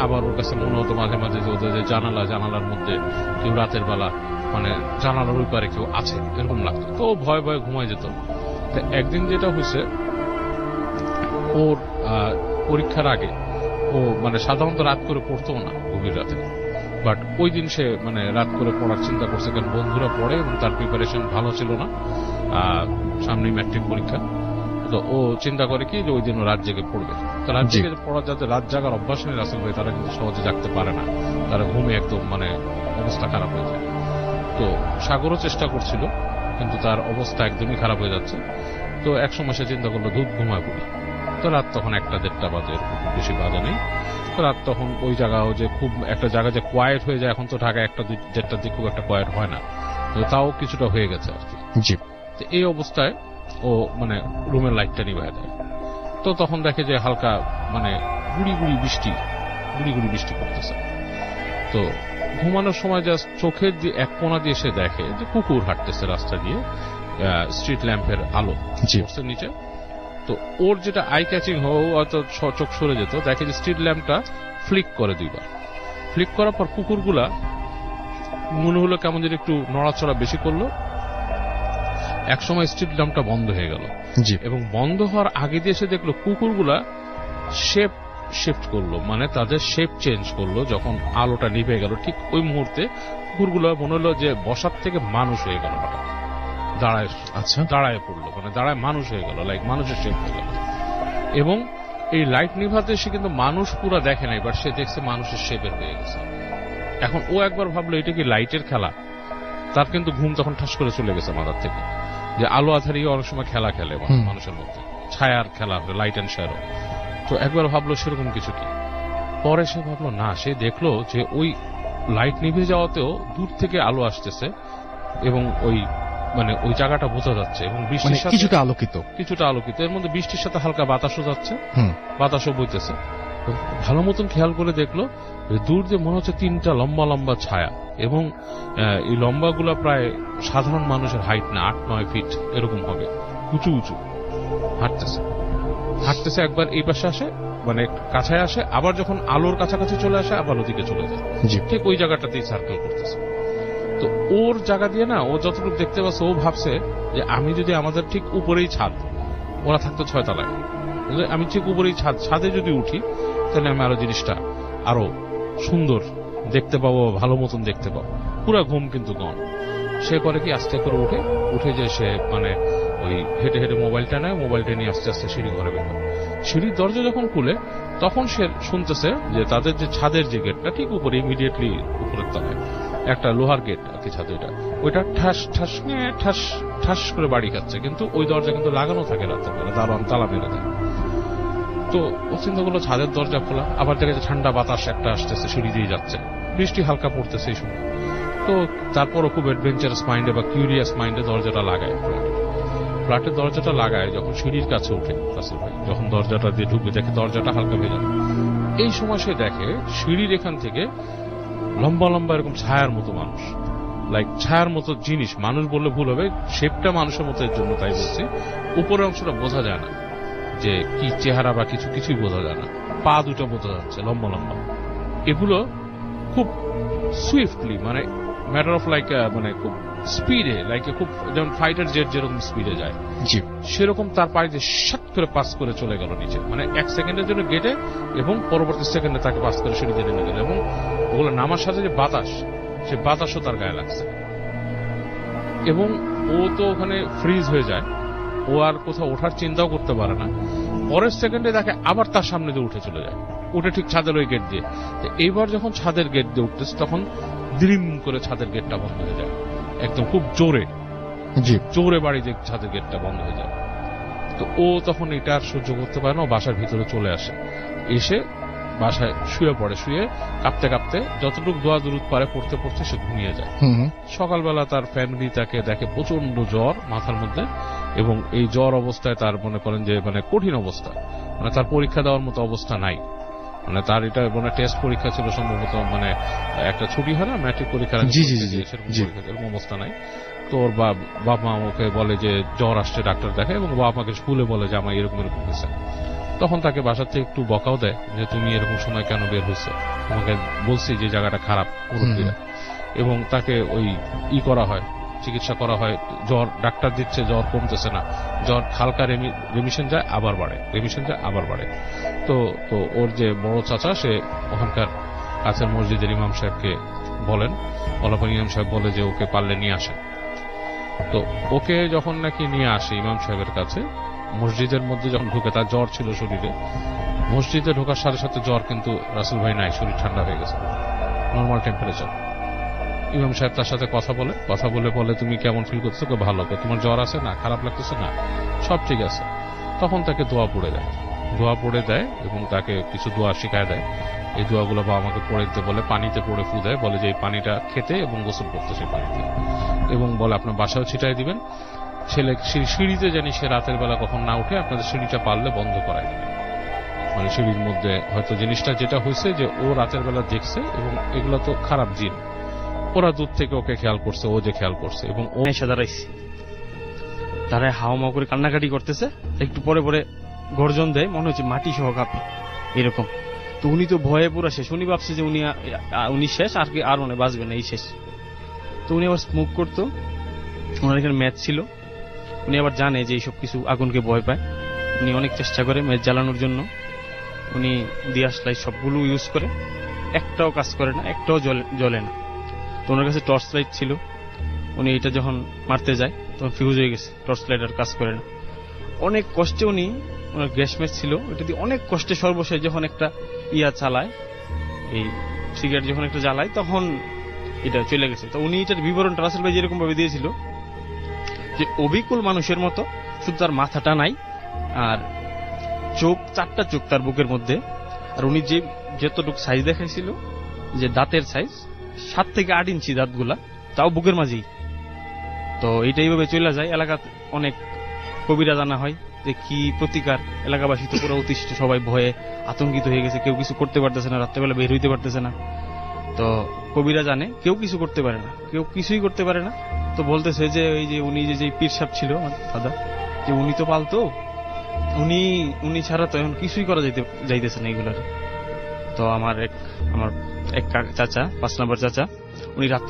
আবার ওর কাছে মনে হতো মাঝে মাঝে যে ওদের যে জানালার মধ্যে কেউ রাতের বেলা মানে জানালার ওই পারে কেউ আছে, এরকম লাগতো। তো ও ভয়ে ভয়ে ঘুমায় যেত। একদিন যেটা হয়েছে, ওর পরীক্ষার আগে ও মানে সাধারণত রাত করে পড়তো না, গভীর রাতে, বাট ওই দিন সে মানে রাত করে পড়ার চিন্তা করছে, কারণ বন্ধুরা পড়ে এবং তার প্রিপারেশন ভালো ছিল না, সামনেই ম্যাট্রিক পরীক্ষা। তো ও চিন্তা করে কি যে ওই দিন ও রাত জেগে পড়বে। তো রাত জেগে পড়ার যাতে রাত জাগার অভ্যাস নেই রাসেল ভাই, তারা কিন্তু সহজে জাগতে পারে না, তারা ঘুমে একদম মানে অবস্থা খারাপ হয়ে যায়। তো সাগরও চেষ্টা করছিল, কিন্তু তার অবস্থা একদমই খারাপ হয়ে যাচ্ছে। তো একসময় সে চিন্তা করলো দুধ ঘুমায় পড়ি। তো রাত তখন 1টা-1:30 বাজে, খুব বেশি বাজে নেই। তো রাত তখন ওই জায়গাও যে খুব একটা জায়গা যে কোয়াইট হয়ে যায়, এখন তো ঢাকা 1টা-1:30টার দিকে খুব একটা কোয়াইট হয় না, তো তাও কিছুটা হয়ে গেছে আর কি। তো এই অবস্থায় ও মানে রুমের লাইটটা নিভায় দেয়। তো তখন দেখে যে হালকা মানে গুড়ি গুড়ি বৃষ্টি পড়তেছে। তো ঘুমানোর সময় জাস্ট চোখের এক কোণা দিয়ে সে দেখে যে কুকুর হাঁটতেছে রাস্তা দিয়ে, স্ট্রিট ল্যাম্পের আলো নিচে। তো ওর যেটা আই ক্যাচিং হয়তো চোখ সরে যেত, দেখে যে স্ট্রিট ল্যাম্পটা ফ্লিক করে 2বার। ফ্লিক করার পর কুকুরগুলা মনে হলো কেমন যেন একটু নড়াচড়া বেশি করলো। একসময় স্ট্রিট ল্যাম্পটা বন্ধ হয়ে গেল, এবং বন্ধ হওয়ার আগে দিয়ে সে দেখলো কুকুরগুলা শেপ শিফট করলো, মানে তাদের শেপ চেঞ্জ করলো। যখন আলোটা নিভে গেল ঠিক ওই মুহূর্তে কুকুরগুলো মনে হলো যে বসার থেকে মানুষ হয়ে গেল, হঠাৎ দাঁড়ায় পড়লো, মানে দাঁড়ায় মানুষ হয়ে গেল, লাইক মানুষের শেপ হয়ে গেল। এবং এই লাইট নিভাতে সে কিন্তু মানুষ পুরো দেখে নাই, বাট সে দেখছে মানুষের শেপের হয়ে গেছে। এখন ও একবার ভাবলো এটা কি লাইটের খেলা, তার কিন্তু ঘুম তখন ঠাস করে চলে গেছে মাথার থেকে, যে আলো আধারিয়ে অনেক সময় খেলা খেলে মানুষের মধ্যে, ছায়ার খেলা, লাইট অ্যান্ড শ্যাডো। তো একবার ভাবলো সেরকম কিছু কি। পরে সে ভাবলো না, সে দেখলো যে ওই লাইট নিভে যাওয়াতেও দূর থেকে আলো আসতেছে, এবং ওই মানে ওই জায়গাটা বোঝা যাচ্ছে, এবং বৃষ্টির সাথে কিছুটা আলোকিত, এর মধ্যে বৃষ্টির সাথে হালকা বাতাসও যাচ্ছে, বাতাসও বইতেছে। ভালো মতন খেয়াল করে দেখলো দূর দিয়ে মনে হচ্ছে 3টা লম্বা লম্বা ছায়া, এবং এই লম্বাগুলা প্রায় সাধারণ মানুষের হাইট না, 8-9 ফিট এরকম হবে, উঁচু উঁচু হাঁটতেছে। হাঁটতেছে, একবার এই পাশে আসে, মানে কাছে আসে, আবার যখন আলোর কাছাকাছি চলে আসে আবার ওদিকে চলে যায়, ঠিক ওই জায়গাটাতেই সার্কেল করতেছে। তো ওর জায়গা দিয়ে না, ও যতটুকু দেখতে পাচ্ছে, ও ভাবছে যে আমি যদি আমাদের ঠিক উপরেই ছাদ, ওরা থাকতো 6 তলায়, আমি ঠিক উপরেই ছাদে যদি উঠি তাহলে আমি আরো জিনিসটা আরো সুন্দর দেখতে পাবো, ভালো মতন দেখতে পাবো। পুরা ঘুম কিন্তু গন। সে করে কি, আস্তে করে উঠে যে সে মানে ওই হেঁটে হেঁটে মোবাইলটা নেয়, মোবাইলটা নিয়ে আস্তে আস্তে সিঁড়ি ঘরে বের হয়। সিঁড়ির দরজা যখন খুলে তখন সে শুনতেছে যে তাদের যে ছাদের যে গেটটা ঠিক উপরে, ইমিডিয়েটলি উপরের তলায় একটা লোহার গেট আর কি ছাদে, ওইটা ঠাস ঠাস ঠাস ঠাস করে বাড়ি খাচ্ছে, কিন্তু ওই দরজা কিন্তু লাগানো থাকে রাতের বেলা, দারোয়ান তালা মেরে দেয়। তো ও চিন্তা করলো ছাদের দরজা খোলা, আবার দেখে ঠান্ডা বাতাস একটা আসতেছে, সিঁড়ি দিয়ে যাচ্ছে, বৃষ্টি হালকা পড়তেছে এই সময়। তো তারপরও খুব অ্যাডভেঞ্চারাস মাইন্ডে বা কিউরিয়াস মাইন্ডে দরজাটা লাগায়, ফ্ল্যাটের দরজাটা লাগায়। যখন সিঁড়ির কাছে উঠে রাসেল ভাই, যখন দরজাটা দিয়ে ঢুকবে, দেখে দরজাটা হালকা ভেজা। এই সময় সে দেখে সিঁড়ির এখান থেকে লম্বা লম্বা এরকম ছায়ার মতো মানুষ, লাইক ছায়ার মতো জিনিস, মানুষ বললে ভুল হবে, শেপটা মানুষের মতো, এর জন্য তাই বলছি। উপরের অংশটা বোঝা যায় না যে কি চেহারা বা কিছুই বোঝা যায় না, পা দুটো বোঝা যাচ্ছে লম্বা লম্বা। এগুলো খুব সুইফটলি, মানে ম্যাটার অফ লাইক, মানে খুব স্পিডে, লাইক খুব যেমন ফাইটার জেট যেরকম স্পিডে যায় সেরকম তার পায়ে দিয়ে সাত করে পাস করে চলে গেল নিচে, মানে 1 সেকেন্ডের জন্য গেটে, এবং পরবর্তী সেকেন্ডে তাকে পাস করে সিঁড়িতে নেমে গেল। এবং ওগুলো নামার সাথে যে বাতাস, সে বাতাসও তার গায়ে লাগছে, এবং ও তো ওখানে ফ্রিজ হয়ে যায়, ও আর কোথাও ওঠার চিন্তাও করতে পারে না। পরের সেকেন্ডে দেখে আবার তার সামনে দিয়ে উঠে চলে যায়, উঠে ঠিক ছাদের ওই গেট দিয়ে। এইবার যখন ছাদের গেট দিয়ে উঠতেছে তখন দ্রিম করে ছাদের গেটটা বন্ধ হয়ে যায়, একদম খুব জোরে বাড়ি দিয়ে ছাদের গেটটা বন্ধ হয়ে যায়। তো ও তখন এটা আর সহ্য করতে পারে না, বাসার ভিতরে চলে আসে, এসে বাসায় শুয়ে পড়ে, শুয়ে কাঁপতে কাঁপতে যতটুকু দোয়া দুরুদ পারে পড়তে পড়তে সে ঘুমিয়ে যায়। সকালবেলা তার ফ্যামিলি তাকে দেখে প্রচন্ড জ্বর মাথার মধ্যে, এবং এই জ্বর অবস্থায় তার মনে করেন যে মানে কঠিন অবস্থা, মানে তার পরীক্ষা দেওয়ার মতো অবস্থা নাই, মানে তার এটা মানে টেস্ট পরীক্ষা ছিল সম্ভবত, মানে একটা ছুটি হয় না ম্যাট্রিক পরীক্ষা, এরকম অবস্থা নাই। তো ওর বাবা মা ওকে বলে যে জ্বর আসছে, ডাক্তার দেখে, এবং বাবা মাকে স্কুলে বলে যে আমার এরকম হয়েছে। তখন তাকে বাসার থেকে একটু বকাও দেয় যে তুমি এরকম সময় কেন বের হয়েছে, তোমাকে বলছি যে জায়গাটা খারাপ পুরোপুরি, এবং তাকে ওই করা হয়, চিকিৎসা করা হয়। জ্বর ডাক্তার দিচ্ছে, জ্বর কমতেছে না, জ্বর হালকা রেমিশন যায় আবার বাড়ে, রেমিশন যায় আবার বাড়ে। তো ওর যে বড় চাচা, সে ওখানকার কাছের মসজিদের ইমাম সাহেবকে বলেন, ইমাম সাহেব বলে যে ওকে পারলে নিয়ে আসেন। তো ওকে যখন নাকি নিয়ে আসে ইমাম সাহেবের কাছে, মসজিদের মধ্যে যখন ঢুকে, তার জ্বর ছিল শরীরে, মসজিদে ঢোকার সাথে সাথে জ্বর কিন্তু রাসেল ভাই নাই, শরীর ঠান্ডা হয়ে গেছে, নর্মাল টেম্পারেচার। ইমাম সাহেব তার সাথে কথা বলে তুমি কেমন ফিল করছো, ভালো, তোমার জ্বর আছে না, খারাপ লাগতেছে না, সব ঠিক আছে। তখন তাকে দোয়া পড়ে দেয় এবং তাকে কিছু দোয়া শিখায় দেয়। এই দোয়াগুলো বাবা আমাকে পড়ে দিতে বলে, পানিতে পড়ে ফু দেয়, বলে যে এই পানিটা খেতে এবং গোসল করতে সেই পানিতে, এবং বলে আপনার বাসাও ছিটাই দিবেন, ছেলে সিঁড়িতে জানি সে রাতের বেলা কখন না উঠে আপনাদের সিঁড়িটা পারলে বন্ধ করাই দিবেন। মানে সিঁড়ির মধ্যে হয়তো জিনিসটা যেটা হয়েছে যে ও রাতের বেলা দেখছে, এবং এগুলো তো খারাপ জিন, ওরা দূর থেকে ওকে খেয়াল করছে, ও যে খেয়াল করছে, এবং ও এসে দাঁড়াইছে, তারা হাওয়া করে কান্নাকাটি করতেছে, একটু পরে পরে গর্জন দেয়, মনে হচ্ছে মাটি সহ কাঁপে এরকম। তো উনি তো ভয়ে পুরো শেষ, উনি ভাবছে যে উনি শেষ, আর মনে বাঁচবে না, এই শেষ। তো উনি আবার স্মোক করতো, ওনার এখানে ম্যাচ ছিল, উনি আবার জানে যে এইসব কিছু আগুনকে ভয় পায়। উনি অনেক চেষ্টা করে ম্যাচ জ্বালানোর জন্য, উনি দিয়াস লাইট সবগুলো ইউজ করে, একটাও কাজ করে না, একটাও জ্বলে না। তো ওনার কাছে টর্চ লাইট ছিল, উনি এটা যখন মারতে যায় তখন ফিউজ হয়ে গেছে, টর্চ লাইট আর কাজ করে না। অনেক কষ্টে ওনার গ্যাস ম্যাচ ছিল, এটা দিয়ে অনেক কষ্টে সর্বশেষ যখন একটা চালায়, এই সিগারেট যখন একটা জ্বালায়, তখন এটা চলে গেছে। তো উনি এটার বিবরণটা রাসেল ভাই যেরকম ভাবে দিয়েছিল যে অবিকল মানুষের মতো, শুধু তার মাথাটা নাই, আর চোখ, 4টা চোখ তার বুকের মধ্যে, আর উনি যতটুকু সাইজ দেখাইছিল, যে দাঁতের সাইজ 7 থেকে 8 ইঞ্চি দাঁতগুলা, তাও বুকের মাঝেই। তো এইটা এইভাবে চলে যায়, এলাকা অনেক কবিরা জানা হয় যে কি প্রতিকার। এলাকাবাসী তো পুরো অতিষ্ঠ, সবাই ভয়ে আতঙ্কিত হয়ে গেছে, কেউ কিছু করতে পারতেছে না, রাত্রেবেলা বের হইতে পারতেছে না। তো কবিরা জানে কেউ কিছু করতে পারে না, কেউ কিছুই করতে পারে না। তো বলতেছে যে ওই যে উনি যে পীর সাহেব ছিল দাদা, যে উনি তো পালতো, উনি ছাড়া তো এখন কিছুই করা যাইতেছে না এগুলার। তো আমার এক চাচা, 5 নম্বর চাচা, উনি রাত্রে